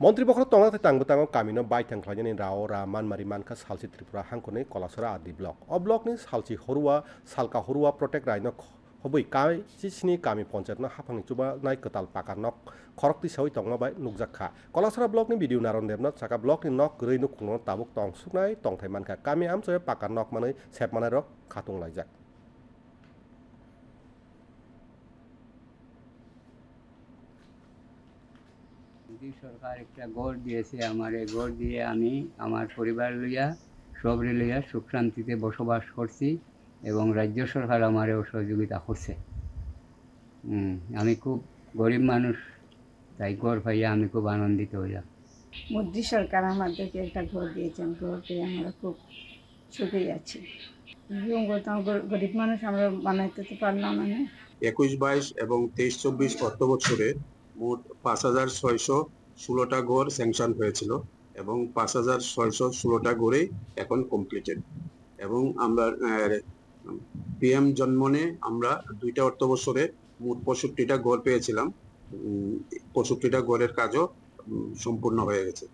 মন্ত্রী বখর তংনাতে তাংবো কামিনো বাই থাংখ্লাইনি রাও রামান মারি মানকা সালসি ত্রিপুরা হাংকনি কলাসরা আদি ব্লক অ ব্লকনি সালসি হরুয়া সালকা হরুয়া প্রটেক্ট রাইনো হবই কাই চিসনি কামি পঞ্চায়েত হাফাংনি চুবা নাই কতাল পাকানক খরকতি সাউই তংমাবাই নুকজাখা কলাসরা ব্লকনি ভিডিও নারন দেবনা চাকা ব্লকনি নক গ্রৈ নুকুंग তাবুক তং সুনাই তংথাই মানকা কামি আমচয়ে পাকানক মানে সেপমানাই রক খাতুং লাইজাক সরকার একটা গড় দিয়েছে আমার এই গড় দিয়ে আমি আমার পরিবার লইয়া সবরে লইয়া সুখ শান্তিতে বসবাস করছি এবং রাজ্য সরকার আমারও সহযোগিতা করছে। আমি খুব গরিব মানুষ, তাই গড় পাইয়া আমি খুব আনন্দিত হইলাম। মোদী সরকার আমাদেরকে একটা ঘর দিয়েছেন, ঘর পেয়ে আমরা খুব সুখেই আছি। গরিব মানুষ আমরা বানাইতে তো পারলাম না। 21-22 এবং 23-24 অর্থ বছরে মোট 5,616টা ঘর স্যাংশন হয়েছিল এবং 5,616টা ঘরেই এখন কমপ্লিটেড। এবং আমরা পিএম জন্মনে আমরা 2টা অর্থ বছরে মোট 65টা ঘর পেয়েছিলাম। 65টা ঘরের কাজও সম্পূর্ণ হয়ে গেছে।